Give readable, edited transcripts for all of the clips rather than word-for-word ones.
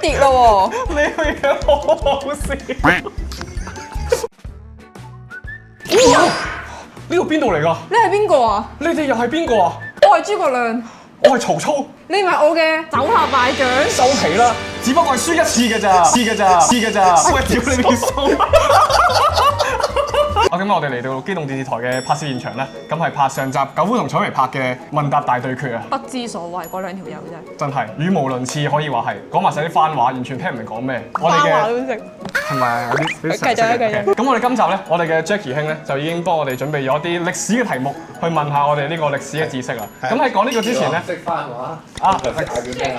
跌咯喎！你個樣好好笑。哇！呢個邊度嚟㗎？你係邊個啊？你哋又係邊個啊？我係諸葛亮，我係曹操。你咪我嘅手下敗將。收皮啦！只不過係輸一次㗎咋，喂，屌你條數！今日我哋嚟到機動電視台嘅拍攝現場咧，咁係拍上集九夫同彩薇拍嘅問答大對決啊！不知所謂嗰兩條友啫，真係語無倫次，可以話係講埋晒啲番話，完全聽唔明講咩。我哋番話嘅都識。係咪有啲繼續。咁我哋今集咧，我哋嘅 Jackie 兄咧就已經幫我哋準備咗啲歷史嘅題目，去問下我哋呢個歷史嘅知識啦。咁喺講呢個之前咧，識番話啊，識嗌叫咩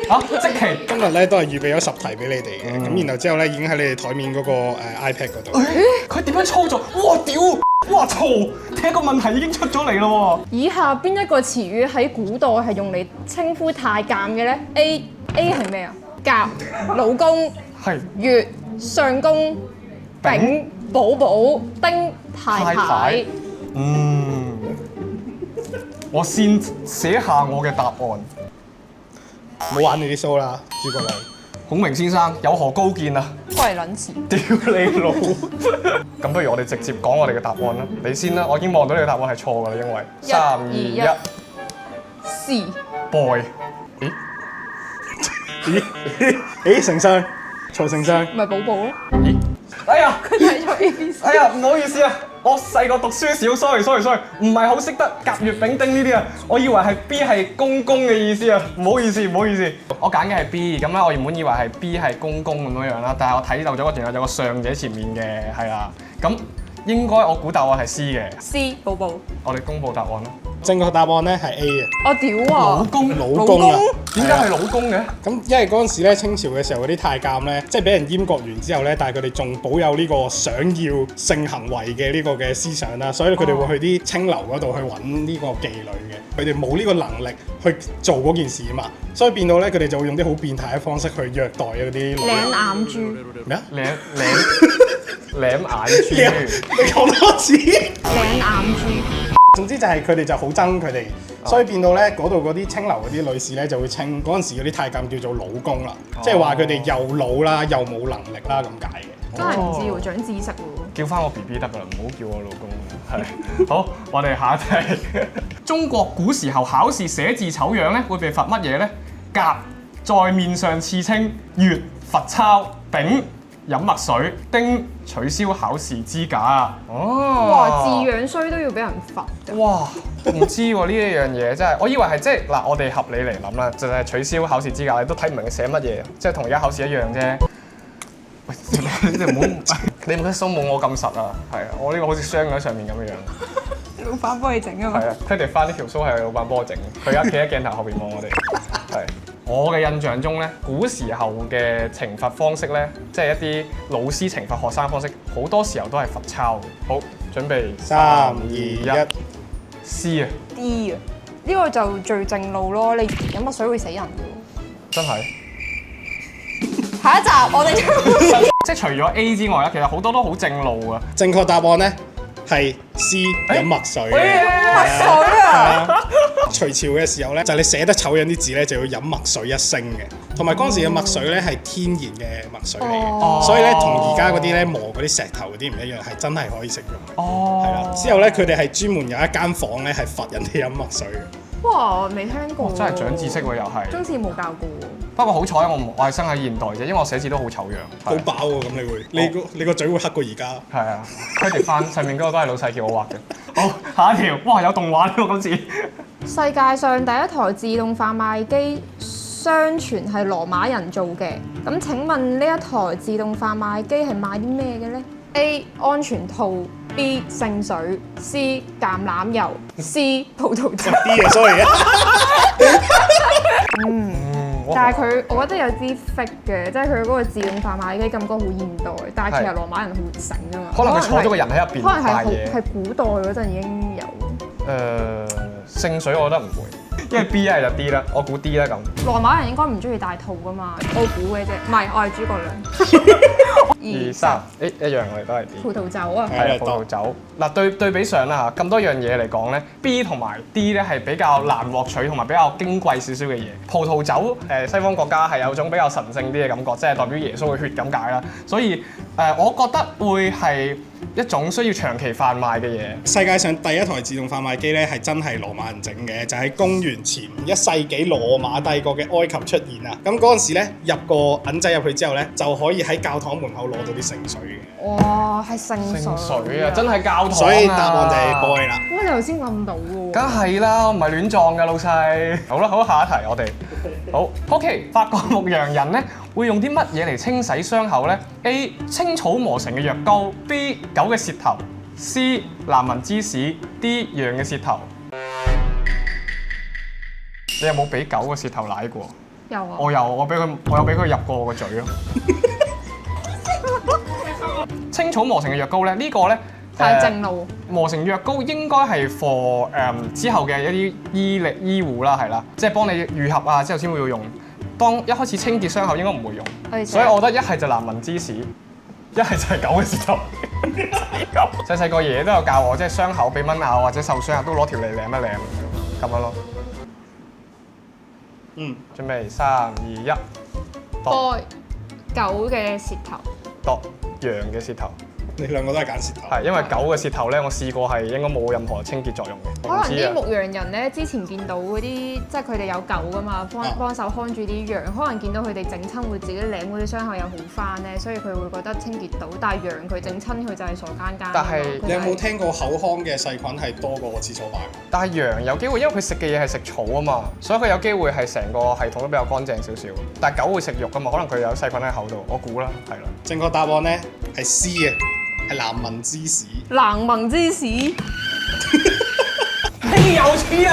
啊？即期今日咧都係預備咗10題俾你哋嘅，咁然後之後咧已經喺你哋台面嗰個iPad 嗰度。佢點樣操作？哇屌！哇嘈！第一個問題已經出咗嚟咯喎！以下邊一個詞語喺古代係用嚟稱呼太監嘅咧？A 係咩啊？甲、老公、係乙、相公、丙、寶寶、丁、太太。我先寫下我嘅答案。唔好玩你啲 show 啦，諸葛亮。孔明先生有何高見啊？關你撚事。屌你老！咁不如我哋直接講我哋嘅答案啦。你先啦，我已經望到你嘅答案係錯㗎啦，因為3、2、1 C boy。咦？丞相，曹丞相。咪寶寶咯。咦？哎呀！佢睇咗 A B C。哎呀，唔好意思啊，我細個讀書少，sorry，唔係好識得甲乙丙丁呢啲啊，我以為係 B 係公公嘅意思啊，唔好意思，我揀嘅係 B， 咁咧我原本以為係 B 係公公咁樣啦，但係我睇漏咗個段有個上者前面嘅，係啦，咁應該我估答案係 C 嘅。C 寶寶。我哋公佈答案啦。正確答案咧係 A 嘅。我屌啊！老公啊！點解係老公嘅？咁因為嗰陣時咧，清朝嘅時候嗰啲太監咧，即係俾人閹割完之後咧，但係佢哋仲保有呢個想要性行為嘅呢個嘅思想啦，所以佢哋會去啲清流嗰度去揾呢個妓女嘅。佢哋冇呢個能力去做嗰件事啊嘛，所以變到咧佢哋就會用啲好變態嘅方式去虐待嗰啲女。領眼珠。咩啊？舐眼珠。你講多次。領眼珠。總之就係佢哋就好憎佢哋，所以變到咧嗰度嗰啲清流嗰啲女士咧就會稱嗰陣時嗰啲太監叫做老公啦，即係話佢哋又老啦又冇能力啦咁解嘅。真係唔知喎，長知識喎。叫翻我 BB 得㗎啦，唔好叫我老公。係好，我哋下一題。中國古時候考試寫字醜樣咧，會被罰乜嘢咧？甲在面上刺青，乙罰抄，丙飲墨水，丁取消考試資格。哇！字樣衰都要俾人罰㗎。哇！唔知喎呢一樣嘢真係，我以為係即係嗱，我哋合理嚟諗啦，就係取消考試資格，你都睇唔明佢寫乜嘢，即係同而家考試一樣啫。喂，你哋唔好，你唔得鬆冇我咁實啊！係啊，我呢個好似傷咗喺上面咁嘅樣。老闆幫你整啊嘛。係啊 credit 翻呢條須係老闆幫我整，佢而家企喺鏡頭後邊望我哋。係我嘅印象中咧，古時候嘅懲罰方式咧，即係一啲老師懲罰學生方式，好多時候都係罰抄嘅。好，準備3、2、1 C 啊 D 啊，呢個就最正路咯。你飲墨水會死人㗎喎。真係。下一集我哋即係除咗 A 之外咧，其實好多都好正路啊。正確答案咧係 C 飲墨水嘅。墨水啊！隋朝嘅時候咧，就係你寫得醜樣啲字咧，就要飲墨水一升嘅。同埋嗰陣時嘅墨水咧係天然嘅墨水嚟嘅，所以咧同而家嗰啲咧磨嗰啲石頭嗰啲唔一樣，係真係可以食用。係啦，之後咧佢哋係專門有一間房咧係罰人哋飲墨水嘅。哇！未聽過。真係長知識喎，又係。中史冇教過喎。不過好彩我係生喺現代啫，因為我寫字都好醜樣。好飽喎，咁你個嘴會黑過而家。係啊 credit 翻上面嗰個都係老細叫我畫嘅。好，下一條，哇有動畫喎今次。世界上第一台自動販賣機，相傳係羅馬人做嘅。咁請問呢一台自動販賣機係賣啲咩嘅咧 ？A 安全套 ，B 聖水 ，C 橄欖油 ，C 葡萄汁。啲嘢 sorry 啊。但係佢，我覺得有啲 fake 嘅，即係佢嗰個自動販賣機感覺好現代，但係其實羅馬人好醒㗎嘛。可能佢坐咗個人喺入邊賣嘢。係古代嗰陣已經有。聖水我覺得唔會，因為 B 一係就 D 啦，我估 D 啦咁。羅馬人應該唔中意大肚噶嘛，我估嘅啫，唔係我係諸葛亮。2、3，一樣我哋都係 D。葡萄酒啊，係葡萄酒。嗱對比上啦嚇，咁多樣嘢嚟講咧，B 同埋 D 咧係比較難獲取同埋比較矜貴少少嘅嘢。葡萄酒西方國家係有種比較神聖啲嘅感覺，即係代表耶穌嘅血咁解啦。所以我覺得會係一種需要長期販賣嘅嘢。世界上第一台自動販賣機咧係真係羅馬人整嘅，就喺公元前1世紀羅馬帝國嘅埃及出現啊！咁嗰陣時咧入個銀仔入去之後咧，就可以喺教堂門口攞到啲聖水嘅。哇，係聖水啊，真係教堂啊！所以答案就係 boy 啦。哇，你頭先諗到喎。梗係啦，我唔係亂撞㗎，老細。好啦，好，下一題我哋。好 ，OK， 法國牧羊人咧會用啲乜嘢嚟清洗傷口咧 ？A. 青草磨成嘅藥膏 ，B. 狗嘅舌頭 ，C. 藍紋芝士 ，D. 羊嘅舌頭。你有冇俾狗嘅舌頭舐過？有啊。我有，我有俾佢入過我個嘴咯。青草磨成嘅藥膏咧，呢個咧太正路。磨成藥膏應該係 for 之後嘅一啲醫護啦，係啦，即係幫你愈合啊之後先會用。當一開始清潔傷口應該唔會用，所以我覺得一係就藍紋芝士，一係就係狗嘅舌頭。細個爺爺都有教我，即係傷口俾蚊咬或者受傷都攞條脷舐一舐咁樣咯。準備3、2、1。boy 狗嘅舌頭。羊嘅舌頭。你兩個都係揀舌頭。係，因為狗嘅舌頭咧，我試過係應該冇任何清潔作用嘅。可能啲牧羊人咧，之前見到嗰啲，即係佢哋有狗噶嘛，幫手看住啲羊，可能見到佢哋整親會自己舐嗰啲傷口又好翻咧，所以佢會覺得清潔到。但係羊佢整親佢就係傻更更。但係你有冇聽過口腔嘅細菌係多過廁所板？但係羊有機會，因為佢食嘅嘢係食草啊嘛，所以佢有機會係成個系統都比較乾淨少少。但係狗會食肉噶嘛，可能佢有細菌喺口度，我估啦，係啦。正確答案咧係 C 嘅，係藍紋芝士。藍紋芝士。你有黐你！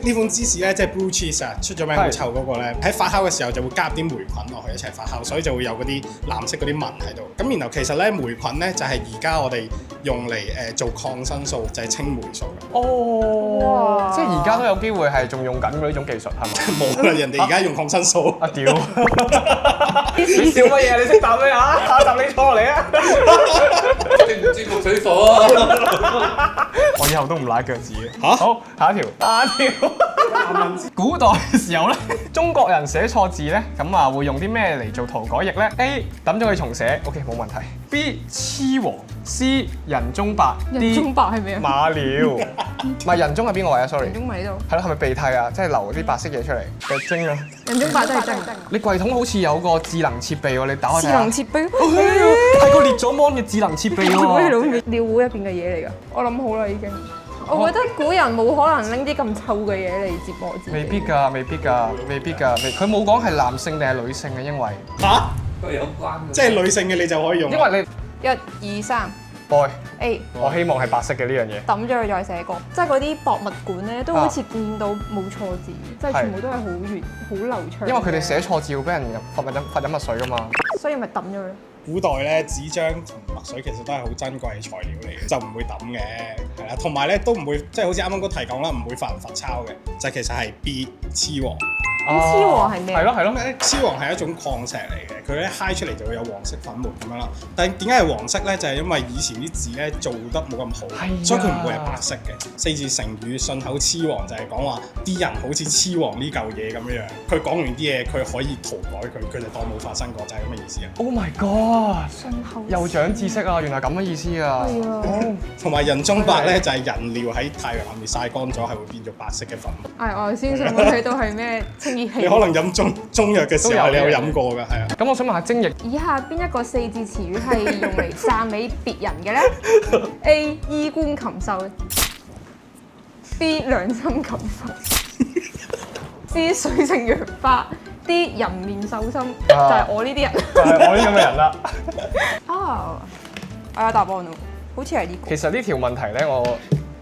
呢款芝士咧，即係 blue cheese 啊，出咗名好臭嗰個咧，喺發酵嘅時候就會加啲霉菌落去一齊發酵，所以就會有嗰啲藍色嗰啲紋喺度。咁然後其實咧霉菌咧就係而家我哋用嚟做抗生素，就係青霉素嘅。哦，即係而家都有機會係仲用緊嘅呢種技術係咪？冇啦，人哋而家用抗生素。啊屌！你笑乜嘢？你識答咩啊？下集你坐落嚟啊！節目水火啊！我以後都唔舐腳趾嘅。嚇！好，下一條。古代嘅時候咧，中國人寫錯字咧，咁啊會用啲咩嚟做塗改液咧 ？A. 抌咗佢重寫 ，OK 冇問題。B. 黐黃 C. 人中白 D. 人中白係咩啊？馬尿。唔係人中係邊個位啊 ？Sorry。人中咪呢度。係咯，係咪鼻涕啊？即係流啲白色嘢出嚟嘅精啊！人中白都係真。你櫃桶好似有個智能設備喎，你打開睇下。智能設備。係個裂咗芒嘅智能設備喎。尿壺入邊嘅嘢嚟㗎，我諗好啦已經。我覺得古人冇可能拎啲咁臭嘅嘢嚟折磨自己。未必㗎，未必㗎，未必㗎。佢冇講係男性定係女性嘅，因為嚇！都有關嘅。即係女性嘅你就可以用。因為1、2、3 boy A，我希望係白色嘅呢樣嘢。抌咗佢再寫過，即係嗰啲博物館咧都好似見到冇錯字，即係全部都係好圓、好流暢。因為佢哋寫錯字會俾人罰飲墨水㗎嘛。所以咪抌咗佢。古代咧紙張同墨水其實都係好珍貴嘅材料嚟嘅，就唔會抌嘅，係啦。同埋咧都唔會即係好似啱啱嗰題講啦，唔會罰人罰抄嘅，就其實係 B 黐黃。咁黐黃係咩？係咯係咯。黐黃係一種礦石嚟嘅，佢咧揩出嚟就會有黃色粉末咁樣啦。但係點解係黃色咧？就係因為以前啲字咧做得冇咁好，所以佢唔會係白色嘅。4字成語順口黐黃就係講話啲人好似黐黃呢嚿嘢咁樣。佢講完啲嘢，佢可以塗改佢就當冇發生過，就係咁嘅意思啊。 Oh my god！順口又長知識啊，原來咁嘅意思啊。係啊。同埋人中白咧就係人尿喺太陽下面曬乾咗，係會變咗白色嘅粉末。係我頭先想講睇到係咩清潔器。你可能飲中藥嘅時候，你有飲過㗎，係啊。咁我想問下精液。以下邊一個4字詞語係用嚟讚美別人嘅咧？A. 衣冠禽獸 B. 良心禽獸 C. 水性楊花 D. 人面獸心，就係我呢啲人。就係我呢咁嘅人啦。啊，我有答案喎，好似係呢個。其實呢條問題咧，我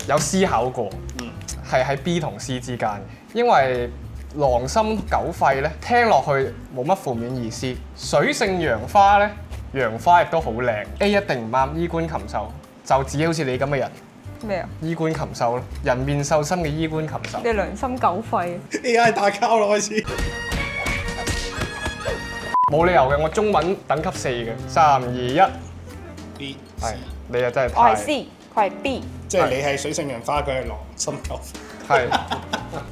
有思考過，係喺 B 同 C 之間嘅，因為狼心狗肺咧，聽落去冇乜負面意思。水性楊花咧，楊花亦都好靚。A 一定唔啱，衣冠禽獸就只好似你咁嘅人。咩啊？衣冠禽獸咯，人面獸心嘅衣冠禽獸。你良心狗肺。 AI 打交咯開始。冇理由嘅，我中文等級4嘅。3、2、1， B 係你啊真係我係太 C，佢係 B。即係你係水性楊花，佢係狼心狗肺。係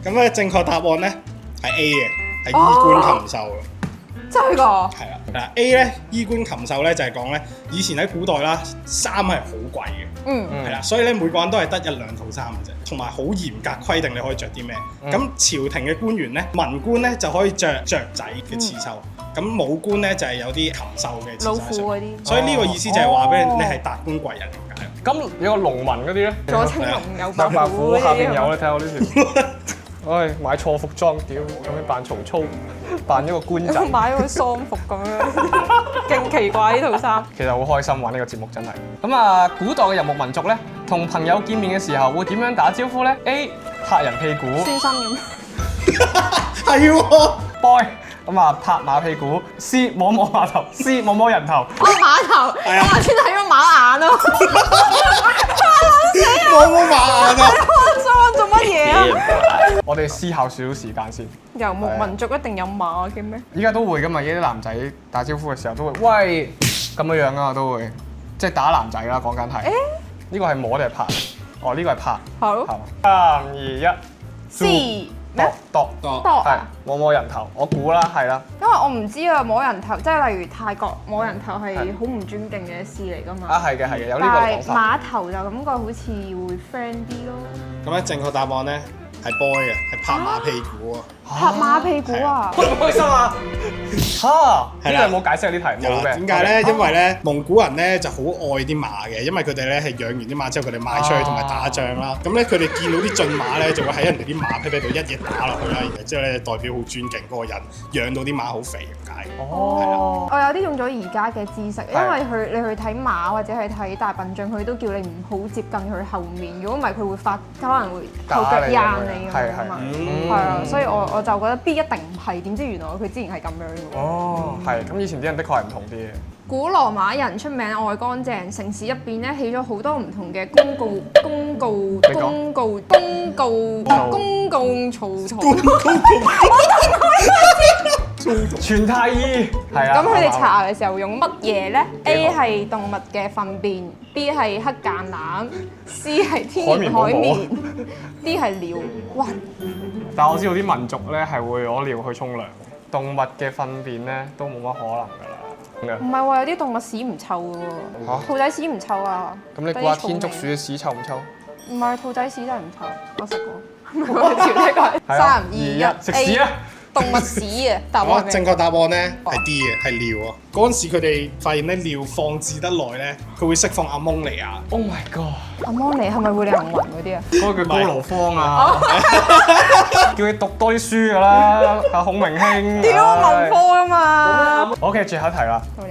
咁咧正確答案咧係 A 嘅，係衣冠禽獸嘅。真係㗎？係啦，嗱 A 咧衣冠禽獸咧就係講咧，以前喺古代啦，衫係好貴嘅，嗯。係啦，所以咧每個人都係得1、2套衫嘅啫，同埋好嚴格規定你可以着啲咩。咁朝廷嘅官員咧，文官咧就可以着雀仔嘅刺繡，咁武官咧就係有啲禽獸嘅刺老繡喺上面。虎嗰啲。所以呢個意思就係話俾你係達官貴人咁解。咁有個農民嗰啲咧，左青龍右白白虎嗰啲虎下邊有係嘛你睇我呢條。唉，買錯服裝，屌咁樣扮曹操，扮咗個官仔。買個喪服咁樣，勁奇怪呢套衫。其實好開心玩呢個節目真係。咁啊，古代嘅游牧民族咧，同朋友見面嘅時候會點樣打招呼咧 ？A. 拍人屁股酸身咁。係喎， ，boy。咁啊，拍馬屁股。C. 摸摸馬頭。C. 摸摸人頭。我馬頭，我係啊頭先睇咗馬眼咯。摸摸馬眼啊！裝做乜嘢啊？我哋思考少少時間先。遊牧民族一定有馬嘅咩？依家都會噶嘛，依啲男仔打招呼嘅時候都會，喂咁樣樣啊，都會即係打男仔啦，講緊係。呢個係摸定係拍？哦，呢個係拍。好。係。3、2、1。 C 咩？度多係多啊？摸摸人頭，我估啦，係啦。因為我唔知啊，摸人頭即係例如泰國摸人頭係好唔尊敬嘅事嚟㗎嘛。啊，係嘅，係嘅，有呢但係個講法。馬頭就感覺好似會 friend 啲咯。咁咧正確答案咧係 boy 嘅，係拍馬屁股啊！拍馬屁股啊！開唔開心啊？嚇！呢係啦個有冇解釋呢題？冇嘅。點解咧？因為咧蒙古人咧就好愛啲馬嘅，因為佢哋咧係養完啲馬之後，佢哋賣出去同埋打仗啦。咁咧佢哋見到啲駿馬咧，就會喺人哋啲馬屁屁度一嘢打落去啦。然後之後咧代表好尊敬嗰個人，養到啲馬好肥咁解。哦。我有啲用咗而家嘅知識，因為你去睇馬或者係睇大笨象，佢都叫你唔好接近佢後面，如果唔係佢會可能會後腳掗你咁樣嘛。係啊，所以我就覺得 B 一定唔係，點知原來佢之前係咁樣嘅喎。哦，係。咁以前啲人的確係唔同啲嘅。古羅馬人出名愛乾淨，城市入邊咧起咗好多唔同嘅公共嘈嘈。全太醫係啊。咁佢哋刷牙嘅時候用乜嘢咧？A 係動物嘅糞便，B 係黑橄欖，C 係天然海綿，D 係尿。哇！但係我知道啲民族咧係會攞尿去沖涼，動物嘅糞便咧都冇乜可能㗎啦。唔係喎，有啲動物屎唔臭嘅喎，嚇兔仔屎唔臭啊。咁你估下天竺鼠嘅屎臭唔臭？唔係，兔仔屎真係唔臭，我食過。我調呢個3、2、1，食屎啊！動物屎啊！答好啊，案係咩？正確答案咧係 D 嘅，係尿啊！嗰陣時佢哋發現咧尿放置得耐咧，佢會釋放阿蒙尼亞。 Oh my god！阿摩尼係咪會你行暈嗰啲啊？嗰個叫高羅芳啊，叫你讀多啲書㗎啦，阿孔明兄。屌文科啊嘛！ OK，最後一題啦。好嘅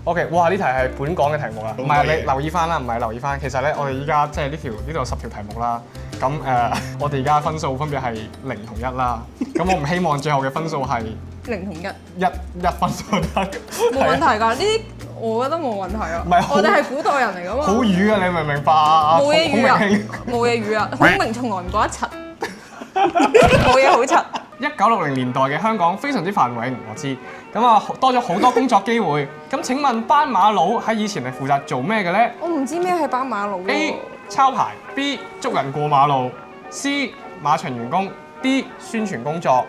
OK，哇！呢題係本港嘅題目啦，唔係咁多嘢你留意翻啦，唔係留意翻。其實咧，我哋依家即係呢度有10條題目啦。咁我哋而家分數分別係0同1啦。咁我唔希望最後嘅分數係0同1，一分數得。冇問題㗎。呢啲我覺得冇問題啊。唔係好我哋係古代人嚟㗎嘛。好瘀啊！你明唔明白啊？冇嘢語啊孔明兄。，冇嘢語啊！孔明從來唔講一柒，冇嘢好柒。 1960年代嘅香港非常之繁榮，我知。咁啊，多咗好多工作機會。咁請問斑馬佬喺以前係負責做咩嘅咧我唔知咩係斑馬佬喎。 ？A. 抄牌 B. 捉人過馬路 C. 馬場員工 D. 宣傳工作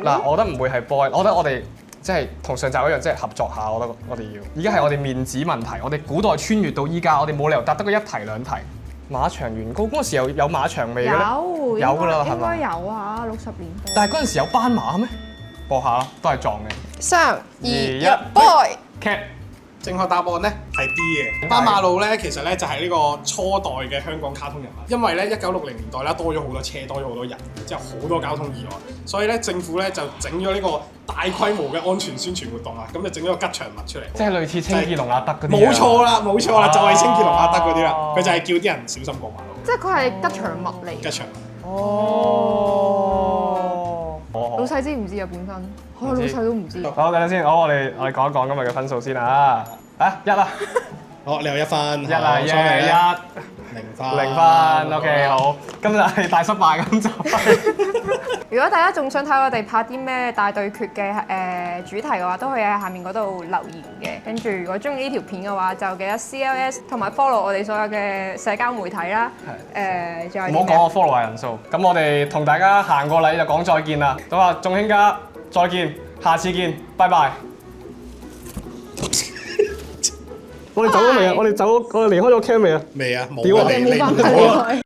嗱，我覺得唔會係 boy，我覺得我哋即係同上集一樣，即係合作下。我覺得我哋要，而家係我哋面子問題。我哋古代穿越到依家，我哋冇理由答得個一題兩題。馬場員工嗰陣時有馬場未嘅咧？有有㗎啦係咪應該有啊，60年代。但係嗰陣時有斑馬咩？播下啦，都係撞嘅。 3、2、2 1 ，boy。 Cat 正確答案咧係 D 嘅。斑馬路咧其實咧就係呢個初代嘅香港卡通人物，因為咧1960年代啦多咗好多車，多咗好多人，之後好多交通意外，所以咧政府咧就整咗呢個大規模嘅安全宣傳活動啊，咁就整咗個吉祥物出嚟。即係類似清潔龍阿德嗰啲。冇錯啦，冇錯啦，就係清潔龍阿德嗰啲啦，哦佢就係叫啲人小心過馬路。即係佢係吉祥物嚟。吉祥物。哦。老細知唔知啊？本身，老唔知細都唔知。好，等陣先，我哋講一講今日嘅分數先啊！1啦，好，你有1分。一啦，好sorry 啦1。零分，OK 好，今日係大失敗咁就。如果大家仲想睇我哋拍啲咩大對決嘅主題嘅話，都可以喺下面嗰度留言嘅。跟住如果中意呢條片嘅話，就記得 CLS 同埋 follow 我哋所有嘅社交媒體啦。仲有啲咩唔好講我 follow 人數，咁我哋同大家行個禮就講再見啦。咁啊，眾卿家再見，下次見，拜拜。我哋走咗未啊？我哋離開咗 cam 未啊？未啊，冇屌啊啊，你冇辦法唔好啊離開